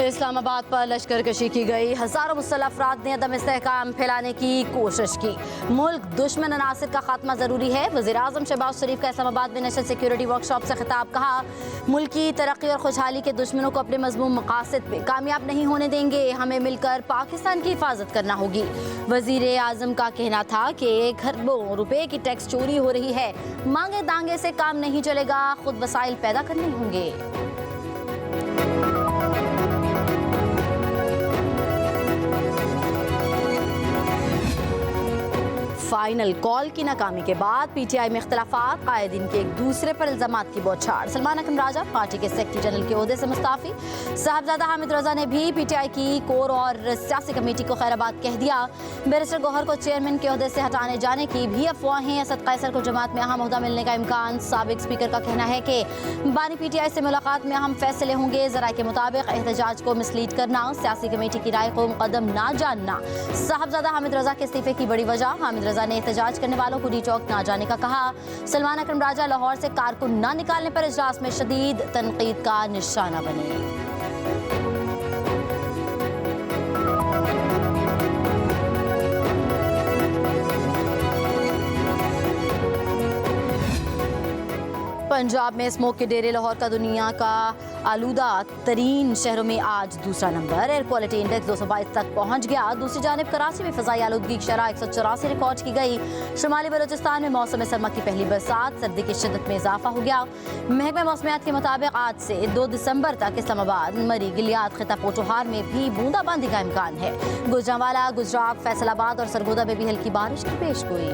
इस्लामाबाद पर लश्कर कशी की गई। हजारों मुसल्लह अफराद ने अदम इस्तेहकाम फैलाने की कोशिश की। मुल्क दुश्मन अनासिर का खात्मा जरूरी है। वज़ीर आज़म शहबाज शरीफ का इस्लामाबाद में नेशनल सिक्योरिटी वर्कशॉप से खिताब। कहा, मुल्क की तरक्की और खुशहाली के दुश्मनों को अपने मज़मूम मकासद में कामयाब नहीं होने देंगे। हमें मिलकर पाकिस्तान की हिफाजत करना होगी। वज़ीर आज़म का कहना था कि खरबों रुपए की टैक्स चोरी हो रही है। मांगे दांगे से काम नहीं चलेगा, खुद वसाइल पैदा करने होंगे। फाइनल कॉल की नाकामी के बाद पीटीआई में इख्तलाफात, कायदीन के एक दूसरे पर इल्जामात की बौछार। सलमान अकरम राजा पार्टी के सेक्रेटरी जनरल के ओहदे से मुस्ताफी। साहबजादा हामिद रजा ने भी पीटीआई की कोर और सियासी कमेटी को खैराबाद कह दिया। बैरिस्टर गौहर को चेयरमैन के ओहदे से हटाने जाने की भी अफवाहें। असद कैसर को जमात में अहम ओहदा मिलने का इम्कान। साबिक स्पीकर का कहना है कि बानी पीटीआई से मुलाकात में अहम फैसले होंगे। जराये के मुताबिक एहतजाज को मिसलीड करना, सियासी कमेटी की राय को मुकदम ना जानना साहबजादा हामिद रजा के इस्तीफे की बड़ी वजह। हामिद रजा ने एहतजाज करने वालों को डी चौक ना जाने का कहा। सलमान अकरम राजा लाहौर से कारकुन ना निकालने पर इजलास में शदीद तनकीद का निशाना बने। पंजाब में स्मोक के डेरे। लाहौर का दुनिया का आलूदा तरीन शहरों में आज दूसरा नंबर। एयर क्वालिटी इंडेक्स 222 तक पहुंच गया। दूसरी जानिब कराची में फ़ज़ाई आलूदगी की शरह 184 रिकॉर्ड की गई। शुमाली बलोचिस्तान में मौसम सरमा की पहली बरसात, सर्दी की शिद्दत में इजाफा हो गया। महकमा मौसमियात के मुताबिक आज से 2 दिसंबर तक इस्लामाबाद, मरी, गिलियात, खिता पोठोहार में भी बूंदाबांदी का इम्कान है। गुजरांवाला, गुजरात, फैसलाबाद और सरगोदा में भी हल्की बारिश की पेशगोई।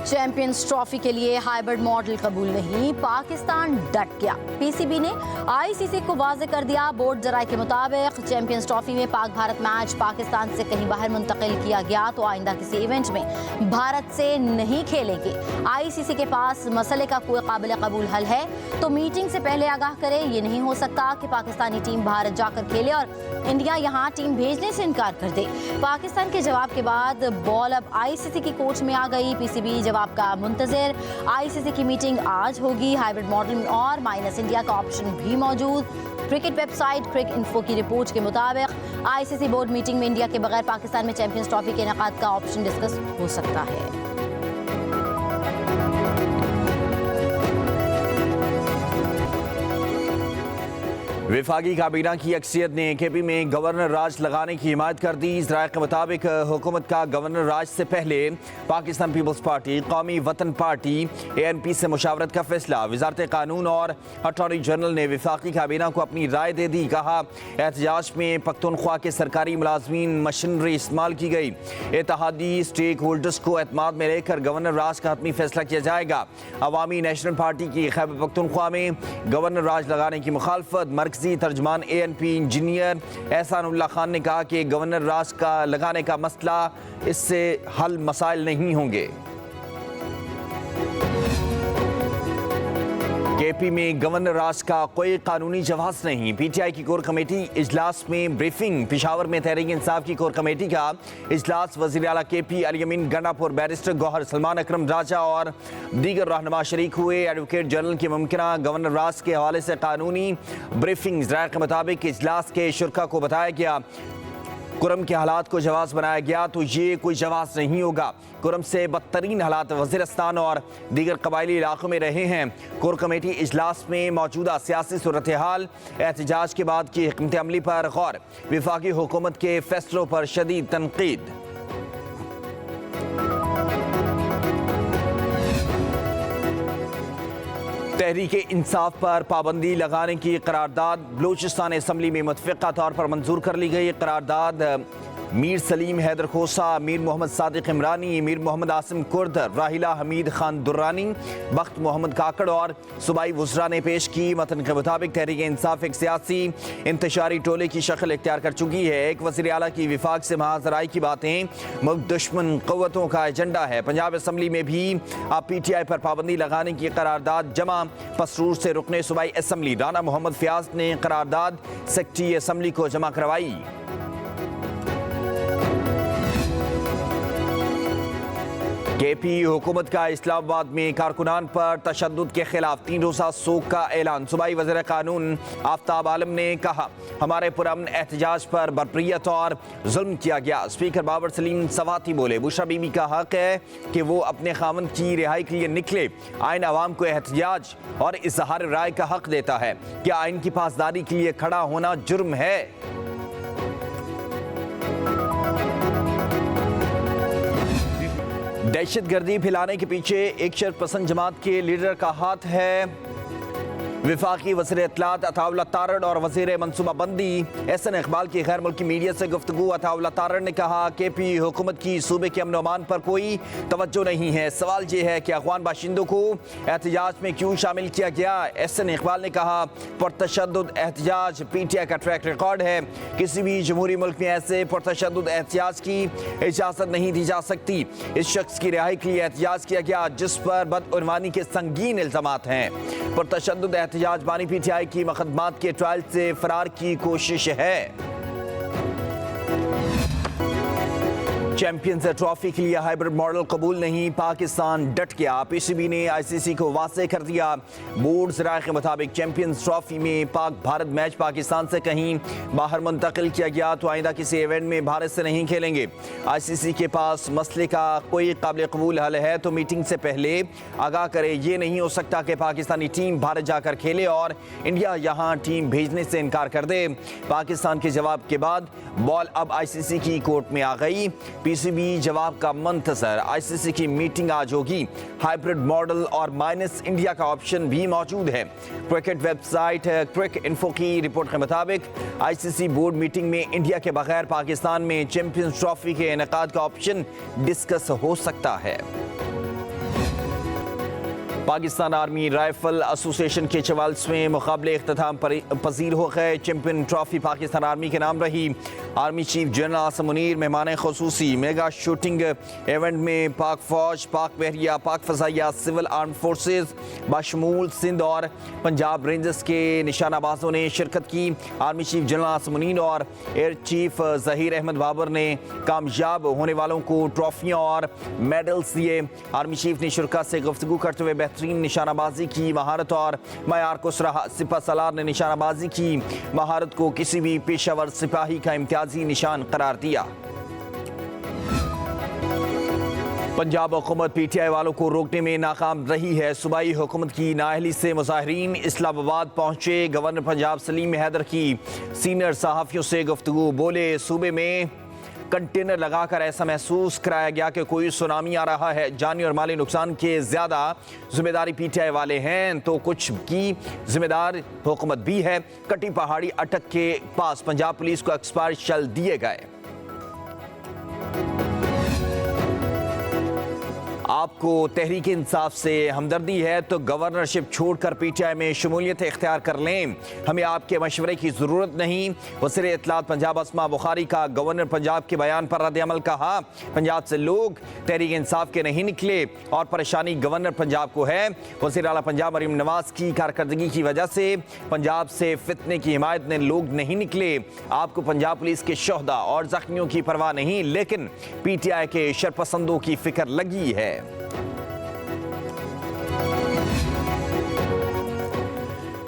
चैंपियंस ट्रॉफी के लिए हाइब्रिड मॉडल कबूल नहीं, पाकिस्तान डट गया। पीसीबी ने आईसीसी को वाज़ेह कर दिया। बोर्ड जराये के मुताबिक चैंपियंस ट्रॉफी में पाक भारत मैच पाकिस्तान से कहीं बाहर मुंतकिल किया गया तो आइंदा किसी इवेंट में भारत से नहीं खेलेंगे। आईसीसी के पास मसले का कोई काबिल कबूल हल है तो मीटिंग से पहले आगाह करे। ये नहीं हो सकता कि पाकिस्तानी टीम भारत जाकर खेले और इंडिया यहाँ टीम भेजने से इनकार कर दे। पाकिस्तान के जवाब के बाद बॉल अब आईसीसी की कोर्ट में आ गई। पीसीबी जवाब का मुंतजर। आईसीसी की मीटिंग आज होगी। हाइब्रिड मॉडल और माइनस इंडिया का ऑप्शन भी मौजूद। क्रिकेट वेबसाइट क्रिक इन्फो की रिपोर्ट के मुताबिक आईसीसी बोर्ड मीटिंग में इंडिया के बगैर पाकिस्तान में चैंपियंस ट्रॉफी के इनेकाद का ऑप्शन डिस्कस हो सकता है। वफाकी काबीना की अक्सियत ने केपी में गवर्नर राज लगाने की हिमायत कर दी। ज़राए के मुताबिक हुकूमत का गवर्नर राज से पहले पाकिस्तान पीपल्स पार्टी, कौमी वतन पार्टी, ANP से मुशावरत का फैसला। वजारत कानून और अटॉर्नी जनरल ने वफाकी काबीना को अपनी राय दे दी। कहा, एहतजाज में पख्तूनख्वा के सरकारी मुलाजमीन मशीनरी इस्तेमाल की गई। इत्तेहादी स्टेक होल्डर्स को एतमाद में लेकर गवर्नर राज का हतमी फैसला किया जाएगा। अवामी नेशनल पार्टी की खैबर पख्तूनख्वा में गवर्नर राज लगाने की मुखालफत। मरकजी तर्जमान ANP इंजीनियर एहसानुल्लाह खान ने कहा कि गवर्नर राज का लगाने का मसला, इससे हल मसाइल नहीं होंगे। केपी में गवर्नर राज का कोई कानूनी जवाब नहीं। पीटीआई की कोर कमेटी इजलास में ब्रीफिंग। पेशावर में तहरीक इंसाफ की कोर कमेटी का इजलास। वज़ीर आला केपी अली अमीन गंडापुर, बैरिस्टर गौहर, सलमान अकरम राजा और दीगर रहनुमा शरीक हुए। एडवोकेट जनरल की मुमकिना गवर्नर राज के हवाले से कानूनी ब्रीफिंग। ज़राए के मुताबिक इजलास के शुरका को बताया गया कुरम के हालात को जवाब बनाया गया तो ये कोई जवाब नहीं होगा। कुरम से बदतरीन हालात वज़ीरिस्तान और दीगर कबायली इलाकों में रहे हैं। कोर कमेटी इजलास में मौजूदा सियासी सूरत हाल, एहतजाज के बाद की हिकमत अमली पर गौर। वफाकी हुकूमत के फैसलों पर शदीद तनकीद। तहरीक इंसाफ पर पाबंदी लगाने की करारदाद बलूचिस्तान असम्बली में मुतफ़िक़ा तौर पर मंजूर कर ली गई। करारदाद मीर सलीम हैदर खोसा, मीर मोहम्मद सादिक इमरानी, मीर मोहम्मद आसिम कुर्द, राहिला हमीद खान दुर्रानी, बख्त मोहम्मद काकड़ और सूबाई वज़रा ने पेश की। मतन के मुताबिक तहरीक इंसाफ एक सियासी इंतशारी टोले की शक्ल इख्तियार कर चुकी है। एक वज़ीर आला की विफाक से महाजराई की बातें मुल्क दुश्मन क़ुव्वतों का एजेंडा है। पंजाब असम्बली में भी अब PTI पर पाबंदी लगाने की करारदाद जमा। पसरूर से रुकने सूबाई असम्बली राना मोहम्मद फयाज ने करारदाद सेक्रेटरी असम्बली को जमा करवाई। KP हुकूमत का इस्लामाबाद में कारकुनान पर तशद्दुद के खिलाफ 3 रोज़ा सोग का ऐलान। सूबाई वज़ीर कानून आफ्ताब आलम ने कहा, हमारे पुरअमन एहतजाज पर बरपरियत और जुल्म किया गया। स्पीकर बाबर सलीम सवाती बोले, बुशरा बीबी का हक है कि वो अपने खामन की रिहाई के लिए निकले। आइन आवाम को एहतजाज और इजहार राय का हक देता है। क्या आइन की पासदारी के लिए खड़ा होना जुर्म है? दहशत गर्दी फैलाने के पीछे एक शरपसंद जमात के लीडर का हाथ है। वफाकी वज़ीर इत्तलात अताउल्लाह तारड़ और वज़ीर मनसूबा बंदी एहसन इकबाल की गैर मुल्की मीडिया से गुफ्तगू। अताउल्लाह तारड़ ने कहा, KP हुकूमत की सूबे के अमन अमान पर कोई तवज्जो नहीं है। सवाल ये है कि अफ़गान बाशिंदों को एहतजाज में क्यों शामिल किया गया। एहसन इकबाल ने कहा, पुरतशद्दुद एहतजाज PTI का ट्रैक रिकॉर्ड है। किसी भी जमहूरी मुल्क में ऐसे पुरतशद्दुद एहतजाज की इजाज़त नहीं दी जा सकती। इस शख्स की रिहाई के लिए एहतजाज किया गया जिस पर बदउनवानी के संगीन इल्ज़ामात हैं। पुरतशद्दुद एहतजाज बानी PTI की मुकदमात के ट्रायल से फरार की कोशिश है। चैंपियंस ट्रॉफी के लिए हाइब्रिड मॉडल कबूल नहीं, पाकिस्तान डट गया। PCB ने ICC को वाज़ेह कर दिया। बोर्ड राय के मुताबिक चैंपियंस ट्रॉफी में पाक भारत मैच पाकिस्तान से कहीं बाहर मुंतकिल किया गया तो आइंदा किसी इवेंट में भारत से नहीं खेलेंगे। ICC के पास मसले का कोई काबिल कबूल हल है तो मीटिंग से पहले आगाह करे। ये नहीं हो सकता कि पाकिस्तानी टीम भारत जाकर खेले और इंडिया यहाँ टीम भेजने से इनकार कर दे। पाकिस्तान के जवाब के बाद बॉल अब ICC की कोर्ट में आ गई। PCB जवाब का मंतज़र। ICC की मीटिंग आज होगी। हाइब्रिड मॉडल और माइनस इंडिया का ऑप्शन भी मौजूद है। क्रिकेट वेबसाइट क्रिक इन्फो की रिपोर्ट के मुताबिक ICC बोर्ड मीटिंग में इंडिया के बगैर पाकिस्तान में चैंपियंस ट्रॉफी के इनेकाद का ऑप्शन डिस्कस हो सकता है। पाकिस्तान आर्मी राइफल एसोसिएशन के 44वें मुकाबले इख्तिताम पजीर हो गए। चैंपियन ट्रॉफी पाकिस्तान आर्मी के नाम रही। Army chief general Asim Munir मेहमान खुसूसी। मेगा शूटिंग इवेंट में पाक फौज, पाक बहरिया, पाक फजाइया, सिविल आर्म फोर्सेज बशमूल सिंध और पंजाब रेंजर्स के निशानाबाजों ने शिरकत की। Army chief general Asim Munir और एयर चीफ ज़हीर अहमद बाबर ने कामयाब होने वालों को ट्रॉफियाँ और मेडल्स दिए। आर्मी चीफ ने शुरका से गुफ्तगू करते हुए बेहतरीन निशानाबाजी की महारत और मयार को सराहा। सिपा सलार ने निशानाबाजी की महारत को किसी भी पेशावर सिपाही का इम्तियाजी निशान करार दिया। पंजाब हुकूमत PTI वालों को रोकने में नाकाम रही है। सूबाई हुकूमत की नाअहली से मुजाहिरीन इस्लामाबाद पहुंचे। गवर्नर पंजाब सलीम हैदर की सीनियर सहाफ़ियों से गुफ्तगू। बोले, सूबे में कंटेनर लगाकर ऐसा महसूस कराया गया कि कोई सुनामी आ रहा है। जानी और माली नुकसान के ज़्यादा जिम्मेदारी PTI वाले हैं तो कुछ की जिम्मेदार हुकूमत भी है। कटी पहाड़ी अटक के पास पंजाब पुलिस को एक्सपायर शेल दिए गए। आपको तहरीक इंसाफ से हमदर्दी है तो गवर्नरशिप छोड़कर PTI में शमूलियत इख्तियार कर लें। हमें आपके मशवरे की ज़रूरत नहीं। वज़ीर इत्तलात पंजाब अस्मा बुखारी का गवर्नर पंजाब के बयान पर रद्द-ए-अमल। कहा, पंजाब से लोग तहरीक इंसाफ के नहीं निकले और परेशानी गवर्नर पंजाब को है। वज़ीर आला पंजाब मरीम नवाज की कारकर्दगी की वजह से पंजाब से फितने की हिमायत में लोग नहीं निकले। आपको पंजाब पुलिस के शोहदा और जख्मियों की परवाह नहीं, लेकिन PTI के शरपसंदों की फिक्र लगी है।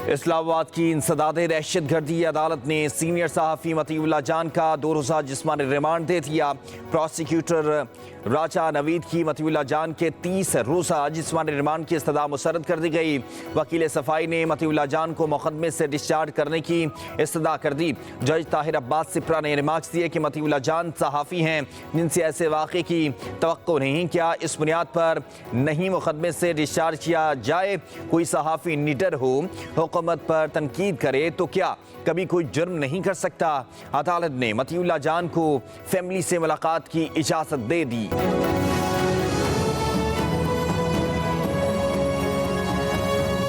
इस्लामाबाद की इंसदादे दहशत गर्दी अदालत ने सीनियर सहाफ़ी मतीउल्लाह जान का 2 रोज़ा जिस्मानी रिमांड दे दिया। प्रोसिक्यूटर राजा नवीद की मतीउल्लाह जान के 30 रोज़ा जिस्मानी रिमांड की इस्तदा मुसर्रद कर दी गई। वकील सफाई ने मतीउल्लाह जान को मुकदमे से डिस्चार्ज करने की इस्तदा कर दी। जज ताहिर अब्बास सिप्रा ने रिमार्क्स दिए कि मतीउल्लाह जान सहाफ़ी हैं जिनसे ऐसे वाक़े की तवक्को नहीं। क्या इस बुनियाद पर नहीं मुकदमे से डिस्चार्ज किया जाए? कोई सहाफ़ी निडर हो, हुकूमत पर तनकीद करे तो क्या कभी कोई जुर्म नहीं कर सकता? अदालत ने मतीउल्लाह जान को फैमिली से मुलाकात की इजाज़त दे दी।